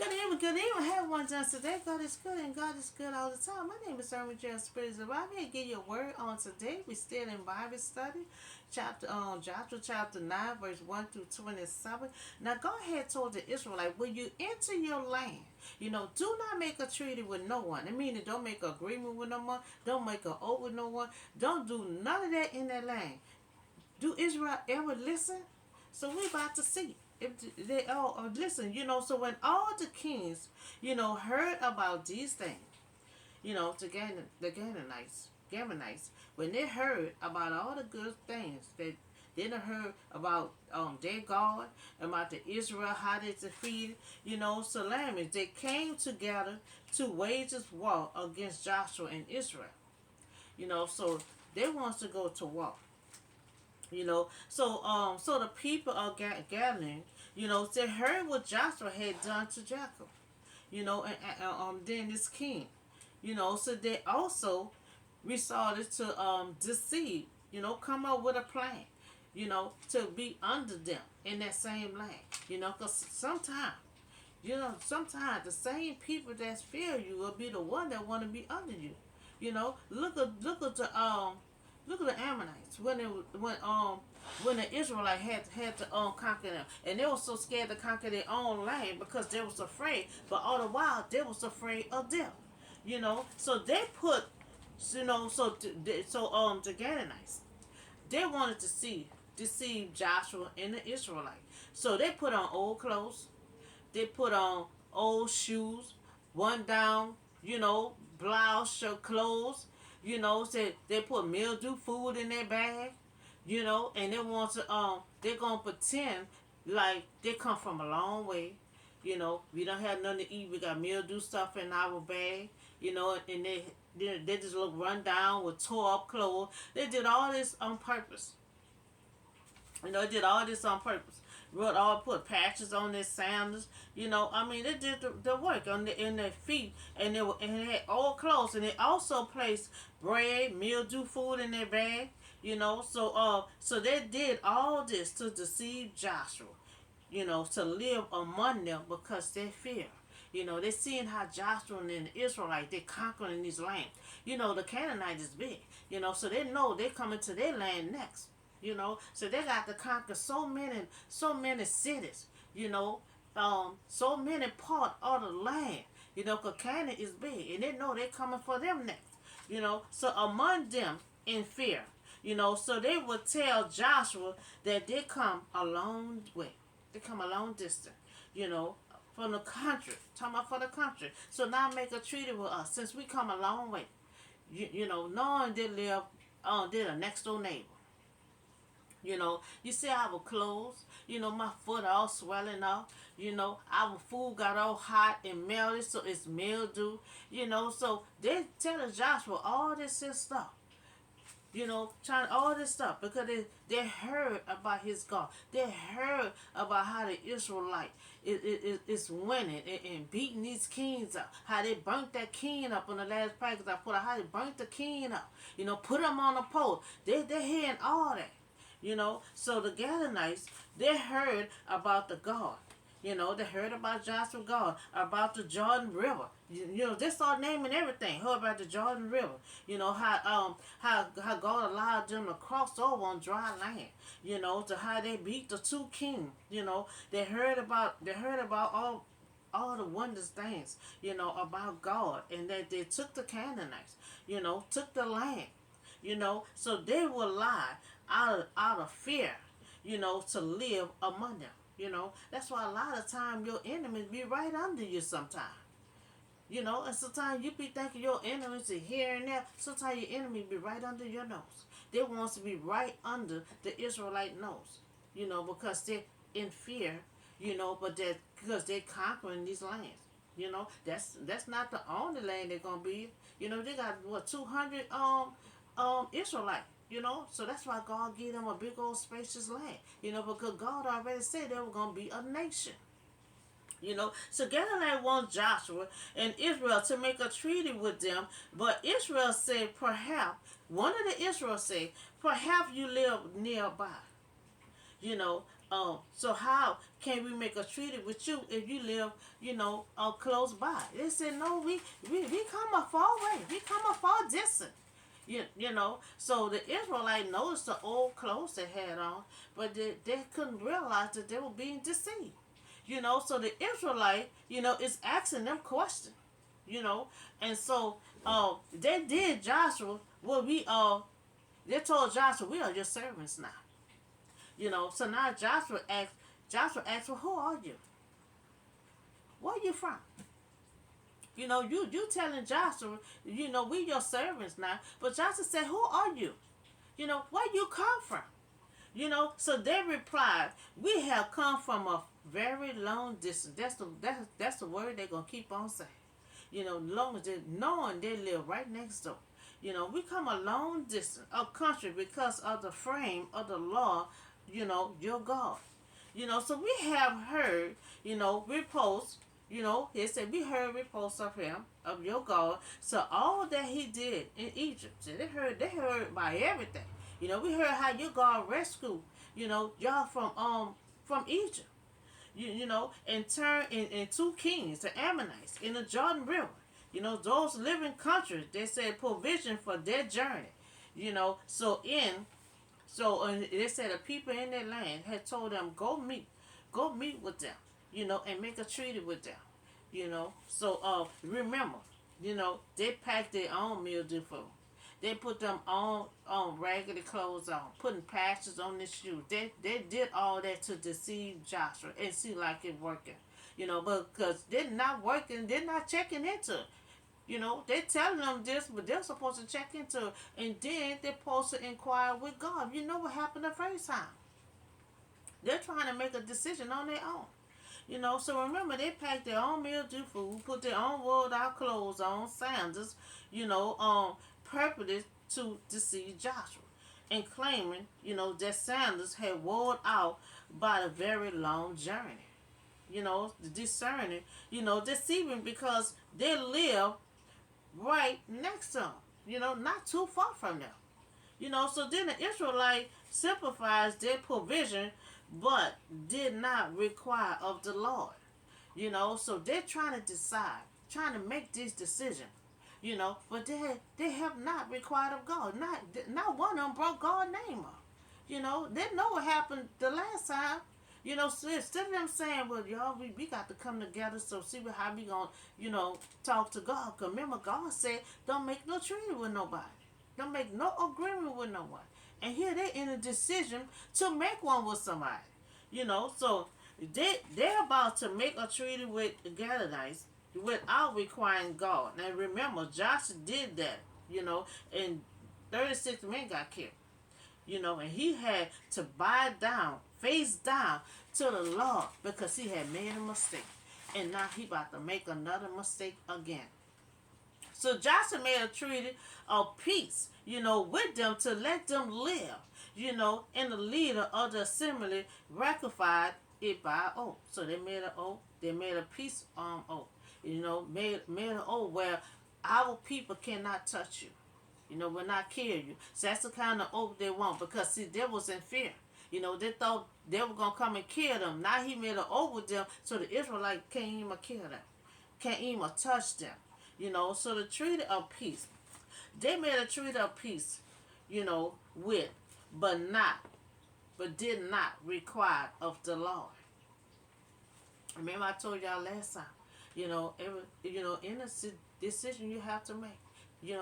Good evening, have one just today. God is good and God is good all the time. My name is Sermon Gerald Spirits of Bible. I give you a word on today. We still in Bible study, Joshua chapter 9, verse 1 through 27. Now go ahead told the Israelite, when you enter your land, do not make a treaty with no one. I mean, don't make an agreement with no one. Don't make an oath with no one. Don't do none of that in that land. Do Israel ever listen? So we about to see if they all listen. So when all the kings, heard about these things, the Gibeonites, when they heard about all the good things that they done heard about their God, about the Israel, how they defeated, Salamis, they came together to wage this war against Joshua and Israel. So they wants to go to war. So the people are gathering. They heard what Joshua had done to Jacob. And then this king. So they also resorted to deceive. Come up with a plan. To be under them in that same land. Because sometimes the same people that fear you will be the one that want to be under you. Look at the Ammonites when the Israelites had to conquer them, and they were so scared to conquer their own land because they was afraid. But all the while they was afraid of them. So they put, the Canaanites, they wanted to deceive Joshua and the Israelites. So they put on old clothes, they put on old shoes, one down, blouse, shirt, clothes. Say they put mildew food in their bag, and they want to they're gonna pretend like they come from a long way. We don't have nothing to eat. We got mildew stuff in our bag. And they just look run down with tore up clothes. They did all this on purpose. They did all this on purpose. Put patches on their sandals. They did the work in their feet, and they had old clothes, and they also placed bread, mildew food in their bag. So they did all this to deceive Joshua. To live among them because they fear. They seeing how Joshua and the Israelites they conquering these lands. The Canaanite is big. So they know they coming to their land next. So they got to conquer so many cities. So many part of the land. Cause Canaan is big, and they know they coming for them next. So among them in fear. So they would tell Joshua that they come a long way. They come a long distance. From the country. Talking about for the country. So now make a treaty with us since we come a long way. Knowing they live they're the next door neighbor. You see our clothes, my foot all swelling up, our food got all hot and melted, so it's mildew, so they telling Joshua all this stuff, trying all this stuff because they heard about his God. They heard about how the Israelite is winning and beating these kings up. How they burnt that king up on the last package I put out. How they burnt the king up. Put him on a pole. They're hearing all that. So the Gibeonites, they heard about the God. They heard about Joshua God, about the Jordan River. They start naming everything. Heard about the Jordan River. How God allowed them to cross over on dry land. To how they beat the two kings. They heard about all the wondrous things, about God, and that they took the Canaanites, took the land, so they will lie out of fear, to live among them. That's why a lot of time your enemies be right under you sometimes. And sometimes you be thinking your enemies are here and there. Sometimes your enemy be right under your nose. They want to be right under the Israelite nose. Because they're in fear, but that because they're conquering these lands. That's not the only land they're gonna be. They got what 200 Israelites. So that's why God gave them a big old spacious land. Because God already said they were gonna be a nation. So Gideon wants Joshua and Israel to make a treaty with them, but Israel said, one of the Israel said, perhaps you live nearby. So how can we make a treaty with you if you live, close by? They said, no, we come a far way. We come a far distance. So the Israelite noticed the old clothes they had on, but they couldn't realize that they were being deceived. So the Israelite, is asking them questions, you know, and so they did Joshua what they told Joshua, we are your servants now. So now Joshua asked, well, who are you? Where are you from? You telling Joshua, we your servants now. But Joshua said, who are you? Where you come from? So they replied, we have come from a very long distance. That's the word they're gonna keep on saying. Long as they knowing they live right next door. We come a long distance of country because of the frame of the law, your God. So we have heard, reports, he said we heard reports of him, of your God. So all that he did in Egypt, so they heard about everything. We heard how your God rescued, y'all from Egypt. And turned in two kings, the Ammonites, in the Jordan River. Those living countries, they said provision for their journey. They said the people in their land had told them, go meet with them, and make a treaty with them. Remember, they packed their own mildew food. They put them on raggedy clothes on, putting patches on their shoes. They did all that to deceive Joshua and see like it working. But because they're not working, they're not checking into it. They're telling them this, but they're supposed to check into it. And then they're supposed to inquire with God. You know what happened the first time. They're trying to make a decision on their own. So remember, they packed their own mildew food, put their own wore out clothes on, sandals, purposed to deceive Joshua, and claiming, that sandals had worn out by the very long journey. Discerning, deceiving because they live right next to them, not too far from them. So then the Israelite simplifies their provision, but did not require of the Lord. So they're trying to decide, trying to make this decision. But they have not required of God. Not one of them brought God's name up. They know what happened the last time. So instead of them saying, well, y'all, we got to come together, so see how we going to, talk to God. Because remember, God said, don't make no treaty with nobody. Don't make no agreement with no one. And here they in a decision to make one with somebody. So they're about to make a treaty with the Gibeonites without requiring God. Now remember, Joshua did that, and 36 men got killed. And he had to bow down, face down to the Lord because he had made a mistake. And now he about to make another mistake again. So Joshua made a treaty of peace, with them to let them live, and the leader of the assembly ratified it by oath. So they made an oath. They made a peace oath. Made an oath where our people cannot touch you. Will not kill you. So that's the kind of oath they want because see, they was in fear. They thought they were gonna come and kill them. Now he made an oath with them, so the Israelites can't even kill them, can't even touch them. So the treaty of peace. They made a treaty of peace, with, but did not require of the Lord. Remember I told y'all last time, in a decision you have to make.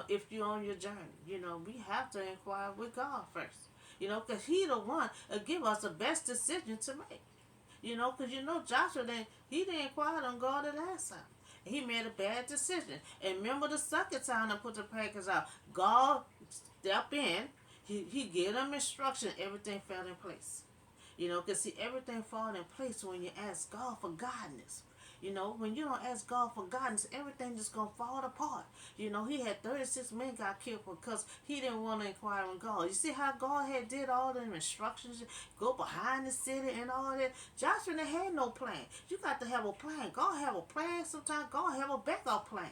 If you're on your journey, we have to inquire with God first. Because He the one will give us the best decision to make. Because Joshua he didn't inquire on God the last time. He made a bad decision. And remember the second time I put the packers out, God stepped in. He gave them instruction. Everything fell in place. Because see, everything falls in place when you ask God for guidance. When you don't ask God for guidance, everything just gonna fall apart. He had 36 men got killed because he didn't want to inquire on God. You see how God had did all them instructions, go behind the city and all that. Joshua had no plan. You got to have a plan. God have a plan. Sometimes God have a backup plan.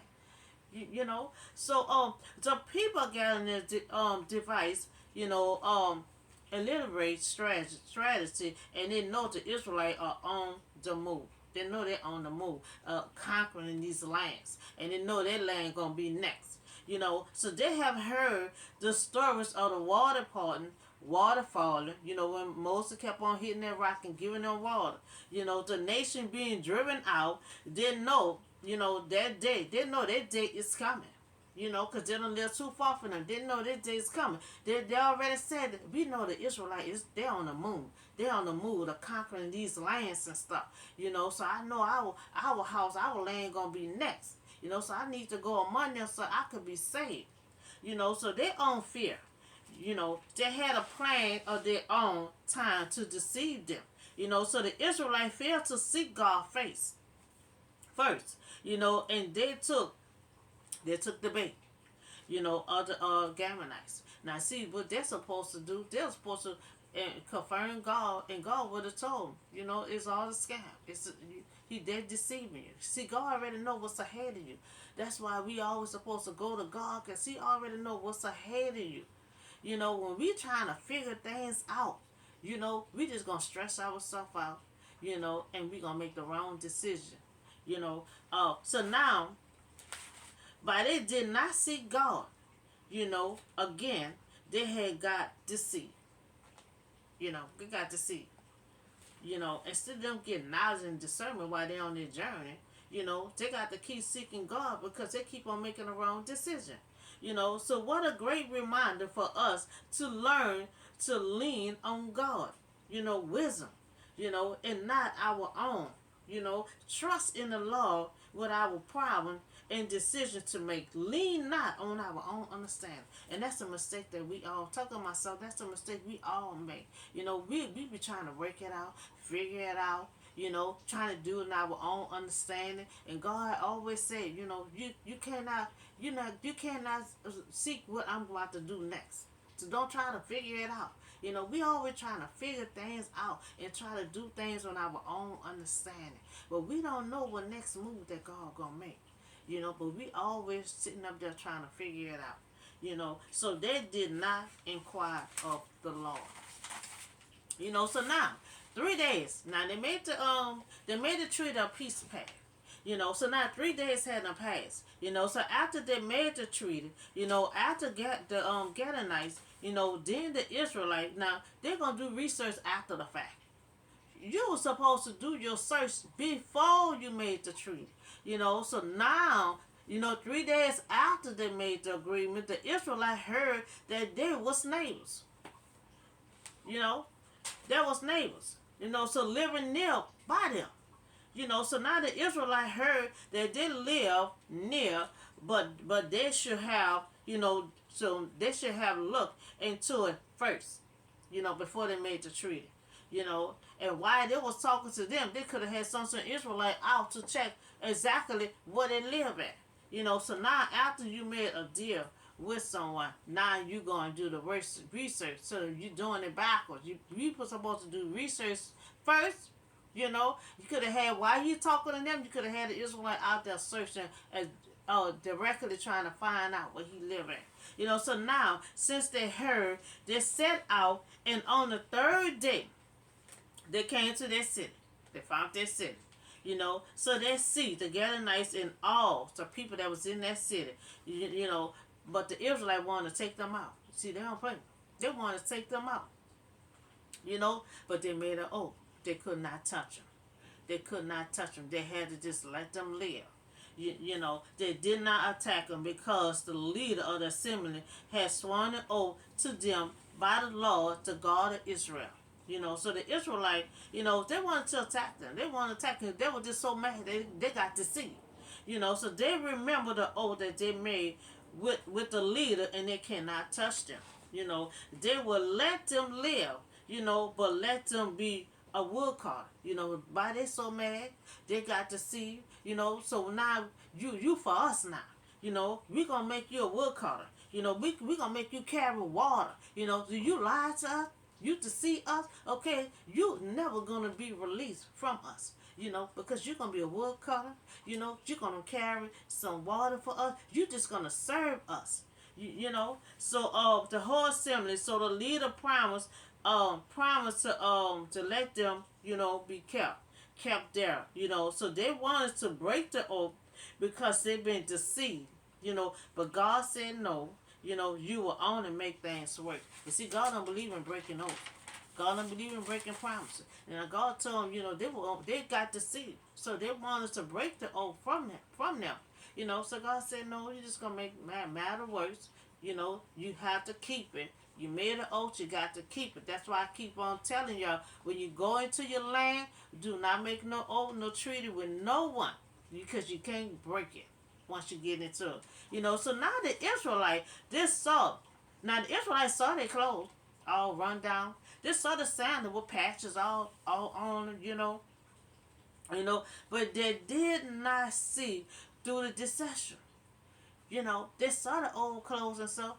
So the people got in this device. elaborate strategy, and they know the Israelites are on the move. They know they're on the move, conquering these lands, and they know their land gonna be next. So they have heard the stories of the water parting, water falling. When Moses kept on hitting that rock and giving them water. The nation being driven out. They know, that day. They know that day is coming. Because they don't live too far from them. They know this day is coming. They already said that we know the Israelites, they're on the moon. They're on the move. They're conquering these lands and stuff. So I know our house, our land going to be next. So I need to go among them so I could be saved. So they own fear. They had a plan of their own time to deceive them. So the Israelites failed to seek God's face first. And they took the bait, of the Gibeonites. Now, see what they're supposed to do. They're supposed to confirm God, and God would have told them, it's all a scam. They're deceiving you. See, God already know what's ahead of you. That's why we always supposed to go to God, because He already know what's ahead of you. When we trying to figure things out, we just gonna stress ourselves out, and we gonna make the wrong decision. So now, but they did not seek God. Again, they had got deceived. They got deceived. Instead of them getting knowledge and discernment while they're on their journey, they got to keep seeking God because they keep on making the wrong decision. So what a great reminder for us to learn to lean on God. Wisdom, and not our own. Trust in the Lord with our problem and decision to make. Lean not on our own understanding. And that's a mistake that we all, talking myself, that's a mistake we all make. We be trying to work it out, figure it out, trying to do it in our own understanding. And God always said, you cannot seek what I'm about to do next. So don't try to figure it out. We always trying to figure things out and try to do things on our own understanding. But we don't know what next move that God gonna make. But we always sitting up there trying to figure it out. So they did not inquire of the Lord. So now 3 days. Now they made the treaty of peace pact. So now 3 days hadn't passed. So after they made the treaty, after the Gibeonites, then the Israelites, now they're gonna do research after the fact. You were supposed to do your search before you made the treaty. So now, 3 days after they made the agreement, the Israelites heard that they was neighbors. There was neighbors. So living near by them. So now the Israelites heard that they live near, but they should have, so they should have looked into it first, before they made the treaty. And while they was talking to them, they could have had some Israelite out to check exactly where they live at. So now after you made a deal with someone, now you going to do the research. So you're doing it backwards. You were supposed to do research first. You could have had, while you talking to them, you could have had the Israelite out there searching and directly trying to find out where he lived at. So now, since they heard, they set out, and on the third day, they came to their city. They found their city. So they see the Gibeonites and all the people that was in that city. But the Israelites wanted to take them out. See, they don't play. They wanted to take them out. But they made an oath. They could not touch them. They could not touch them. They had to just let them live. They did not attack them because the leader of the assembly had sworn an oath to them by the Lord, the God of Israel. So the Israelites, they wanted to attack them. They wanted to attack them. They were just so mad they got deceived. So they remember the oath that they made with the leader, and they cannot touch them. They will let them live, but let them be a woodcarver. Why they so mad? They got deceived. So now you for us now. We gonna make you a woodcarver. We gonna make you carry water. Do you lie to us? You deceive us? Okay, you never gonna be released from us. Because you're gonna be a woodcutter. You're gonna carry some water for us. You're just gonna serve us. So the whole assembly. So the leader promised promised to let them, be kept there, so they wanted to break the oath because they've been deceived, but God said no, you will only make things work. You see, God don't believe in breaking oaths. God don't believe in breaking promises. And God told them, they got deceived. So they wanted to break the oath from them. So God said, no, you're just gonna make matter worse. You have to keep it. You made an oath, you got to keep it. That's why I keep on telling y'all, when you go into your land, do not make no oath, no treaty with no one, because you can't break it once you get into it. So now the Israelite, this saw, now the Israelites saw their clothes all run down. They saw the sandal with patches all on, but they did not see through the deception. They saw the old clothes and stuff,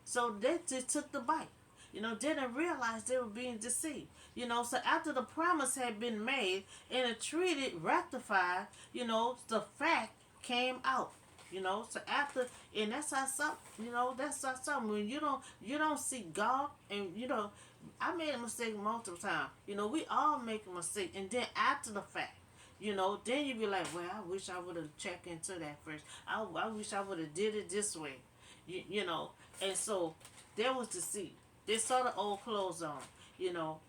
so they just took the bite. Didn't realize they were being deceived. So after the promise had been made and the treaty ratified, the fact came out. So after, and that's how some, that's how some, when you don't see God, and I made a mistake multiple times. We all make a mistake, and then after the fact, then you be like, well, I wish I would have checked into that first. I wish I would have did it this way, and so there was deceit. They saw the old clothes on,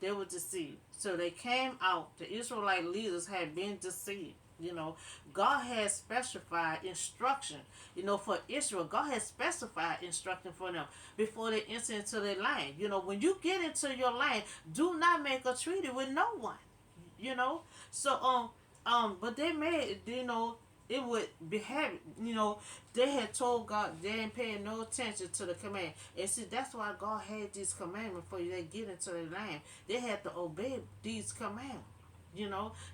they were deceived. So they came out. The Israelite leaders had been deceived. God has specified instruction, for Israel. God has specified instruction for them before they enter into their land. When you get into your land, do not make a treaty with no one. So but they made, it would be heavy. They had told God they didn't pay no attention to the command. And see, that's why God had these commandments for you. They get into the land. They had to obey these commandments.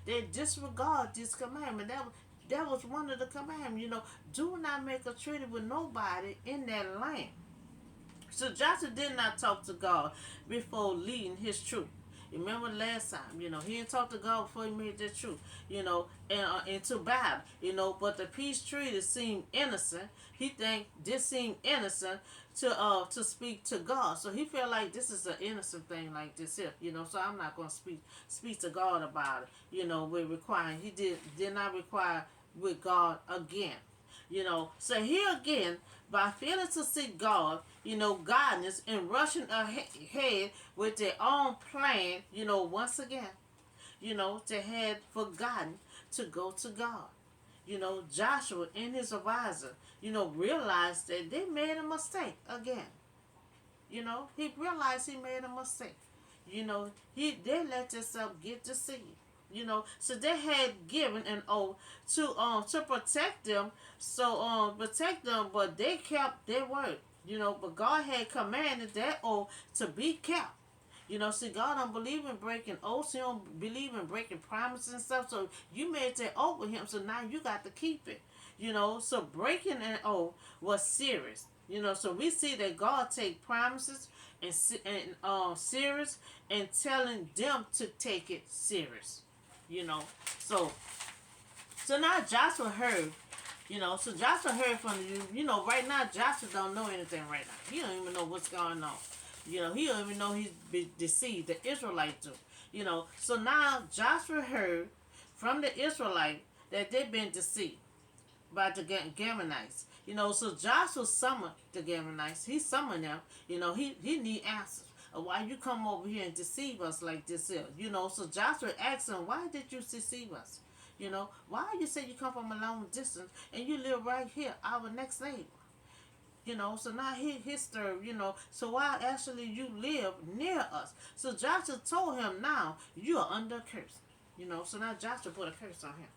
They disregard this commandment. That was one of the commandments. Do not make a treaty with nobody in that land. So Joshua did not talk to God before leading his troop. Remember last time, he didn't talk to God before he made that truth, into battle, but the peace treaty seemed innocent. He think this seemed innocent to speak to God. So he felt like this is an innocent thing like this here, so I'm not gonna speak to God about it, with requiring he did not require with God again. So here again, by failing to seek God, guidance and rushing ahead with their own plan, once again, they had forgotten to go to God. Joshua and his advisor, realized that they made a mistake again. He realized he made a mistake. They let themselves get deceived. So they had given an oath to protect them, but they kept their word. But God had commanded that oath to be kept. See, God don't believe in breaking oaths. He don't believe in breaking promises and stuff. So you made that oath with him, so now you got to keep it. So breaking an oath was serious. So we see that God take promises and serious, and telling them to take it serious. You know, so now Joshua heard. So Joshua heard from you. Right now Joshua don't know anything right now. He don't even know what's going on. He don't even know he's been deceived. The Israelites do. So now Joshua heard from the Israelite that they've been deceived by the Gibeonites. So Joshua summoned the Gibeonites. He summoned them. He need answers. Why you come over here and deceive us like this here? So Joshua asked him, why did you deceive us? Why you say you come from a long distance and you live right here, our next neighbor? So now he stirred, so why actually you live near us? So Joshua told him, now you are under a curse. So now Joshua put a curse on him.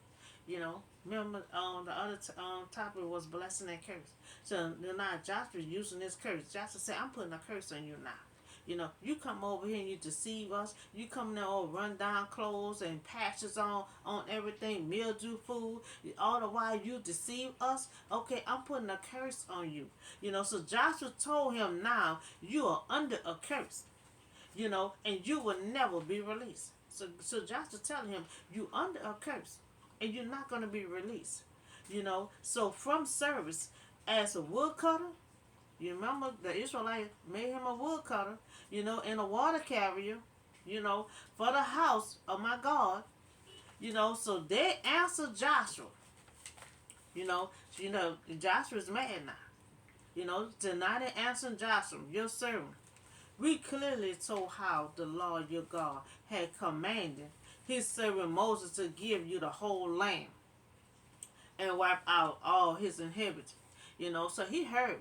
Remember the other topic was blessing and curse. So now Joshua using this curse. Joshua said, I'm putting a curse on you now. You come over here and you deceive us. You come there all run down clothes and patches on everything, mildew food. All the while you deceive us. Okay, I'm putting a curse on you. So Joshua told him, now you are under a curse. And you will never be released. So Joshua telling him, you under a curse and you're not going to be released. So from service as a woodcutter, You remember the Israelites made him a woodcutter, and a water carrier, for the house of my God. So they answered Joshua. Joshua's mad now. Tonight answering Joshua, your servant. We clearly told how the Lord your God had commanded his servant Moses to give you the whole land and wipe out all his inhabitants. So he heard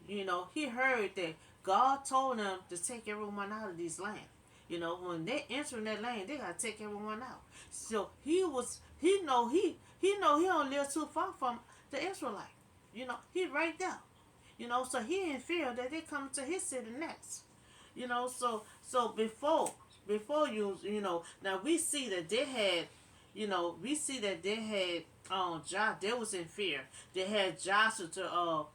that God told them to take everyone out of these lands. When they entering that land, they gotta take everyone out. So he don't live too far from the Israelite. He right there. So he didn't fear that they come to his city next. So before now we see that they had they was in fear. They had Joshua to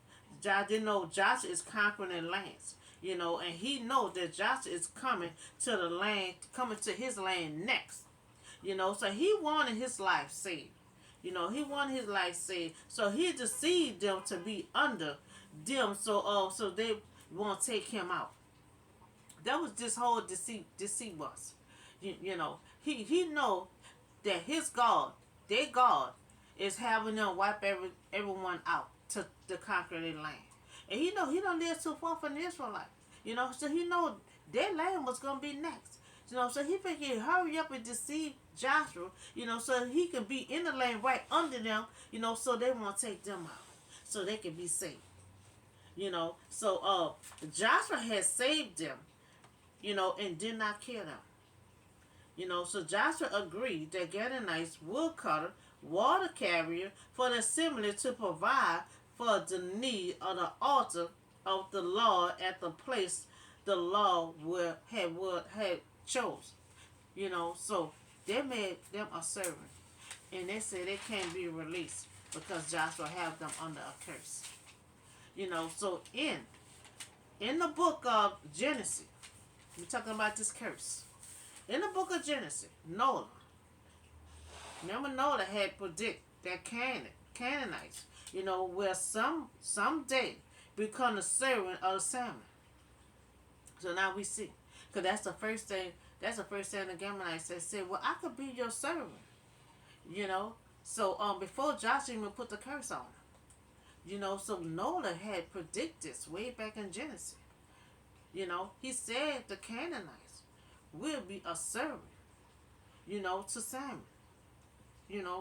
Joshua didn't know Joshua is conquering the lands. And he know that Joshua is coming to his land next. So he wanted his life saved. He wanted his life saved. So he deceived them to be under them, so they won't take him out. That was this whole deceit was. He know that his God, their God, is having them wipe everyone out to conquer their land. And he don't live too far from the Israelite. So he know their land was gonna be next. So he figured hurry up and deceive Joshua, so he can be in the land right under them, so they won't take them out. So they can be safe. So Joshua had saved them, and did not kill them. So Joshua agreed that Gibeonites woodcutter, water carrier for the assembly to provide for the need of the altar of the Lord at the place the Lord had chose. So they made them a servant, and they said they can't be released because Joshua have them under a curse. So in the book of Genesis, we're talking about this curse. In the book of Genesis, Noah. Remember Noah had predict that Canaanites, will someday become the servant of the salmon. So now we see, because that's the first thing. That's the first thing the Gibeonites said. Well, I could be your servant. So before Joshua even put the curse on him. So Noah had predicted this way back in Genesis. He said the Canaanites will be a servant, to Simon.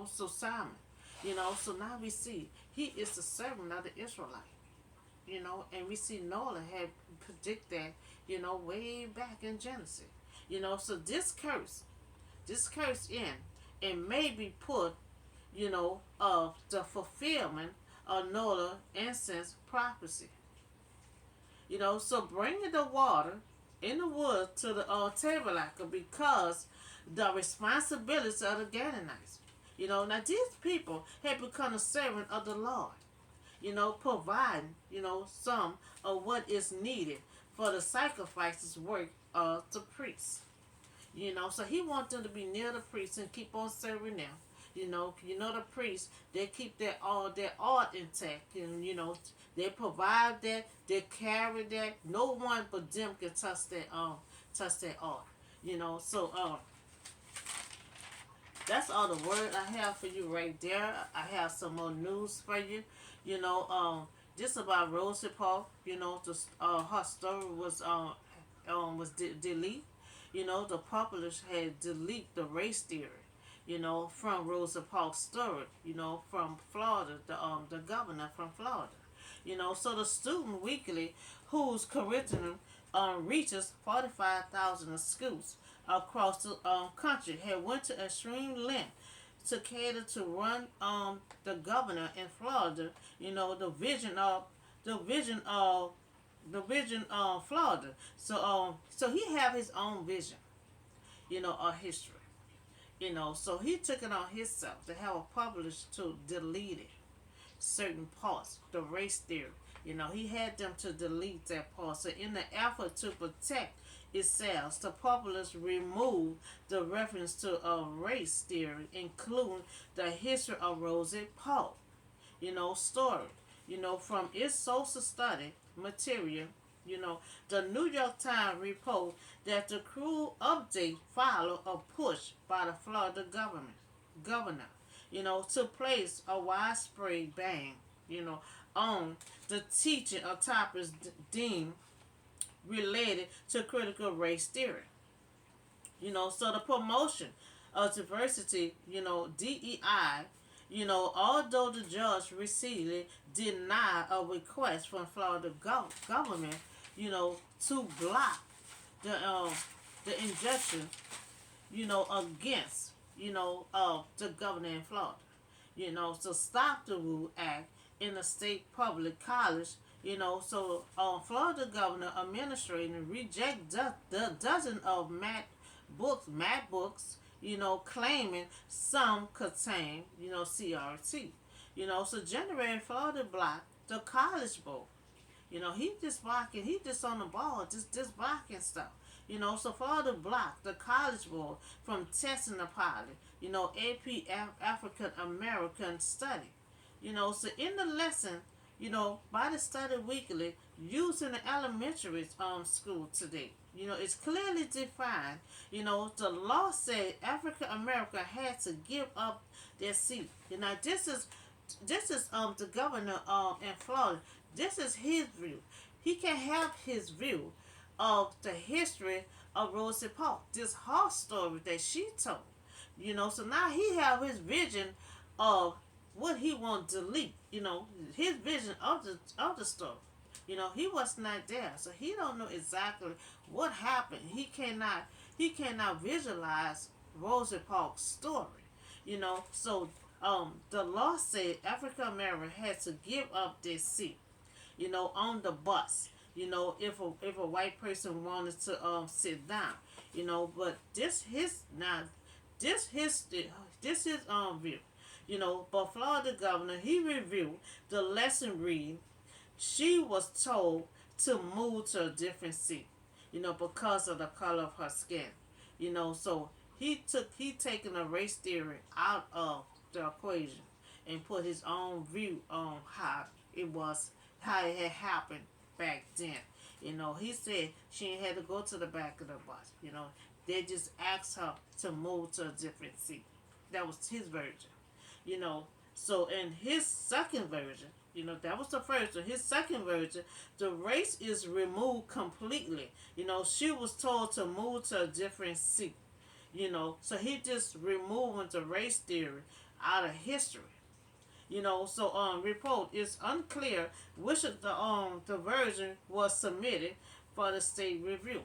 So Simon, so now we see he is the servant of the Israelite. And we see Noah had predicted that, way back in Genesis. So this curse and may be put, of the fulfillment of Noah's ancient prophecy. So bringing the water in the wood to the tabernacle because the responsibility of the Gibeonites. Now these people had become a servant of the Lord. Providing, some of what is needed for the sacrifices work of the priests. So he wants them to be near the priests and keep on serving them. The priests, they keep their art intact. They provide that, they carry that. No one but them can touch that art. So that's all the word I have for you right there. I have some more news for you. Just about Rosa Parks. Her story was deleted. The publisher had deleted the race theory. From Rosa Parks' story. From Florida, the governor from Florida. So the Student Weekly, whose curriculum reaches 45,000 schools across the country, had went to extreme length to cater to run the governor in Florida. The vision of Florida. So he have his own vision. Of history. So he took it on himself to have a publisher to delete it. Certain parts, the race theory. He had them to delete that part. So in the effort to protect itself, the publishers removed the reference to a race theory, including the history of Rosa Parks, story. from its social study material, the New York Times report that the cruel update followed a push by the Florida governor, to place a widespread ban, you know, on the teaching of topics deemed related to critical race theory. So the promotion of diversity, DEI, although the judge recently denied a request from Florida government, to block the the injunction, against, the governor in Florida, to stop the Rule Act in the state public college. So Florida governor administrator reject the dozen of math books, claiming some contain, CRT. So January Florida blocked the college board. He just on the ball, just blocking stuff. So Florida blocked the College Board from testing the pilot, AP African American study. So in the lesson, by the study weekly, used in the elementary school today, it's clearly defined. The law said African American had to give up their seat. This is the governor in Florida. This is his view. He can have his view of the history of Rosa Parks. This horse story that she told. So now he have his vision of what he want to delete. His vision of the story. He was not there, so he don't know exactly what happened. He cannot visualize Rosa Parks' story. So the law said African American had to give up their seat, on the bus, if a white person wanted to sit down, but this his view, but Florida governor, he reviewed the lesson read. She was told to move to a different seat, because of the color of her skin, so he taken a race theory out of the equation and put his own view on how it had happened back then. He said she ain't had to go to the back of the bus. They just asked her to move to a different seat. That was his version. You know, so in his second version, that was the first one. His second version, the race is removed completely. She was told to move to a different seat. So he just removing the race theory out of history. So report it's unclear which of the version was submitted for the state review.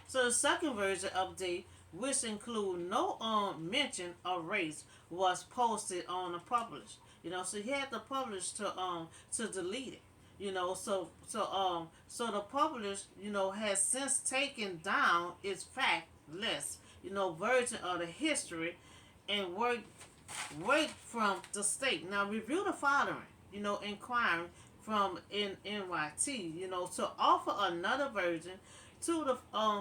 So the second version update, which include no mention of race, was posted on the publish. So he had to publish to delete it. So the publish has since taken down its fact list, version of the history and work from the state. Now review the following, inquiring from NYT, to offer another version to the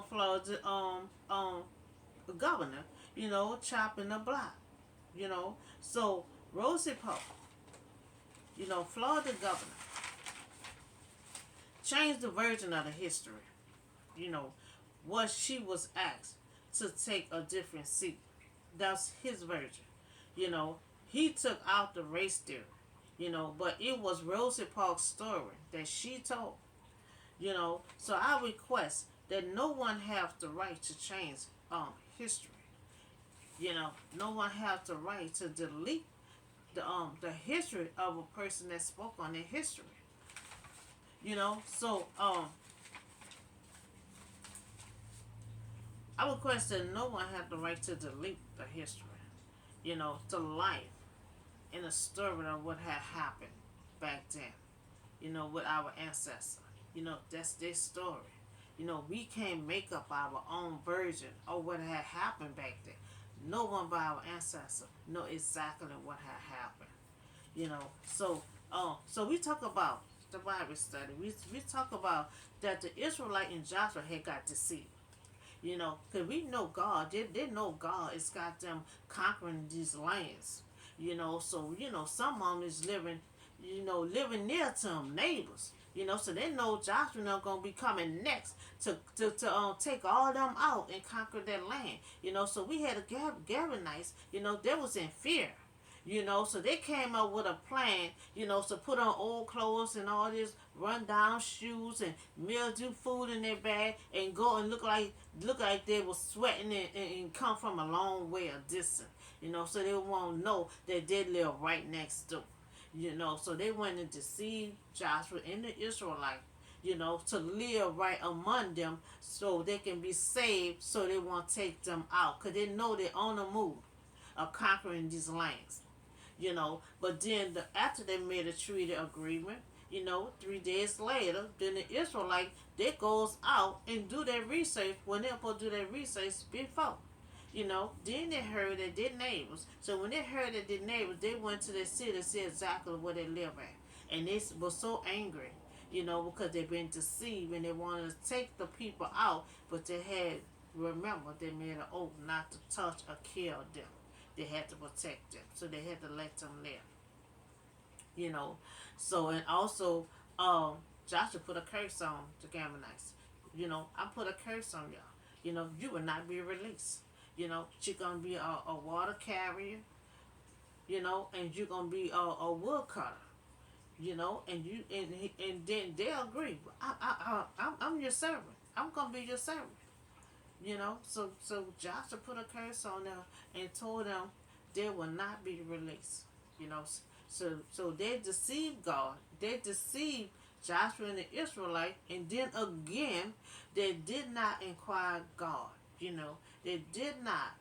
Florida governor, chopping the block, So Rosie Pope, Florida governor, changed the version of the history, what she was asked to take a different seat. That's his version. He took out the race theory, but it was Rosie Parks' story that she told. So I request that no one have the right to change history. No one have the right to delete the history of a person that spoke on their history. So I request that no one have the right to delete the history. The life and the story of what had happened back then. With our ancestors. That's their story. We can't make up our own version of what had happened back then. No one but our ancestors know exactly what had happened. So we talk about the Bible study. We talk about that the Israelite and Joshua had got deceived. Because we know God, they know God is got them conquering these lands. So some of them is living, living near to them, neighbors. So they know Joshua not gonna be coming next to take all them out and conquer that land. So we had the Gibeonites. They was in fear. So they came up with a plan, to put on old clothes and all this run down shoes and mildew food in their bag and go and look like they were sweating and come from a long way of distance. So they won't know that they live right next door. So they went and deceived Joshua and the Israelites, to live right among them so they can be saved so they won't take them out. Because they know they're on the move of conquering these lands. But then after they made a treaty agreement, 3 days later, then the Israelite they goes out and do their research when they're supposed to do their research before. Then they heard that their neighbors. So when they heard that their neighbors, they went to the city and said exactly where they live at. And they were so angry, because they've been deceived and they wanted to take the people out, but they had, remember, they made an oath not to touch or kill them. They had to protect them, so they had to let them live. You know, so and also, Joshua put a curse on the Gibeonites. I put a curse on y'all. You will not be released. You're gonna be a water carrier. And you're gonna be a woodcutter. And then they agree. I'm your servant. I'm gonna be your servant. So Joshua put a curse on them and told them they will not be released. You know, so they deceived God. They deceived Joshua and the Israelite, and then again they did not inquire God. They did not.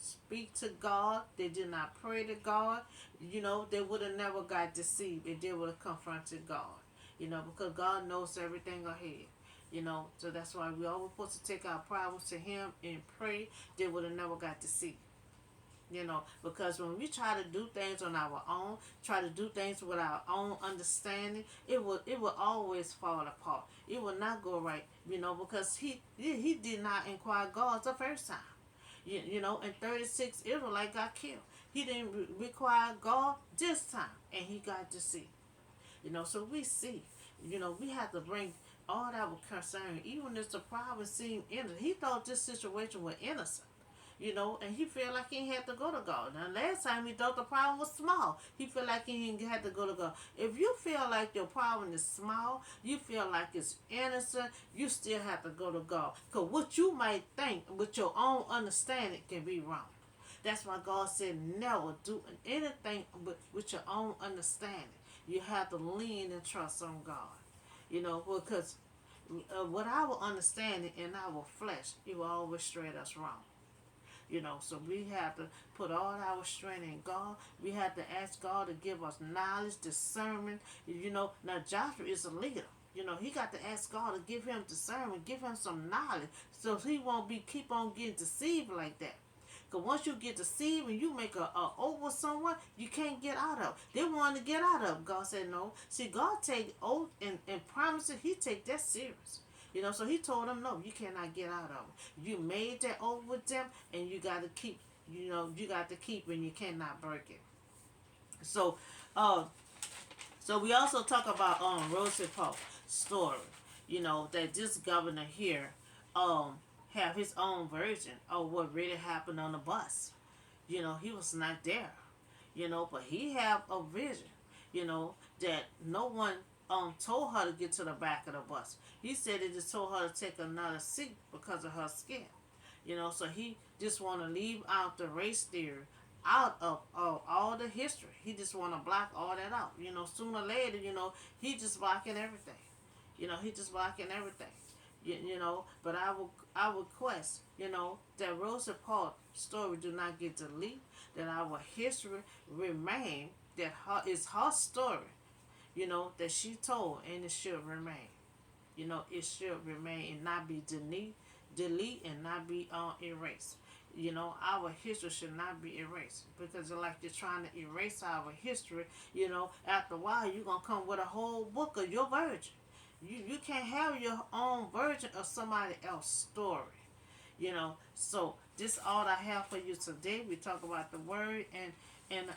Speak to God. They did not pray to God. They would have never got deceived if they would have confronted God. Because God knows everything ahead. So that's why we always supposed to take our problems to Him and pray. They would have never got deceived. Because when we try to do things on our own, try to do things with our own understanding, it will always fall apart. It will not go right. Because he did not inquire God the first time. And 36 Israelites got killed. He didn't require God this time, and he got deceived. So we see. We have to bring all that was concerned, even if the problem seemed innocent. He thought this situation was innocent. And he felt like he had to go to God. Now, last time he thought the problem was small. He felt like he had to go to God. If you feel like your problem is small, you feel like it's innocent, you still have to go to God. Because what you might think with your own understanding can be wrong. That's why God said never do anything with your own understanding. You have to lean and trust on God. Because what our understanding in our flesh, it will always straight us wrong. So we have to put all our strength in God. We have to ask God to give us knowledge, discernment. Now Joshua is a leader. He got to ask God to give him discernment, give him some knowledge, so he won't keep on getting deceived like that. Because once you get deceived and you make a oath with someone, you can't get out of. They want to get out of. God said no. See, God take oath and promises. He take that serious. So he told them, no, you cannot get out of it. You made that oath with them, and you got to keep, you got to keep it, and you cannot break it. So, so we also talk about Rosa story. That this governor here, have his own version of what really happened on the bus. He was not there. But he have a vision. That no one told her to get to the back of the bus. He said it just told her to take another seat because of her skin. So he just want to leave out the race theory out of all the history. He just want to block all that out. Sooner or later, he just blocking everything. He just blocking everything. But I would request, that Rosa Parks story do not get deleted, that our history remain, that it's her story, that she told, and it should remain. It should remain and not be delete and not be erased. Our history should not be erased, because it's like you're trying to erase our history. After a while you're gonna come with a whole book of your version. You can't have your own version of somebody else's story. So this all I have for you today. We talk about the word and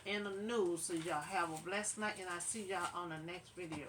in the news. So y'all have a blessed night, and I see y'all on the next video.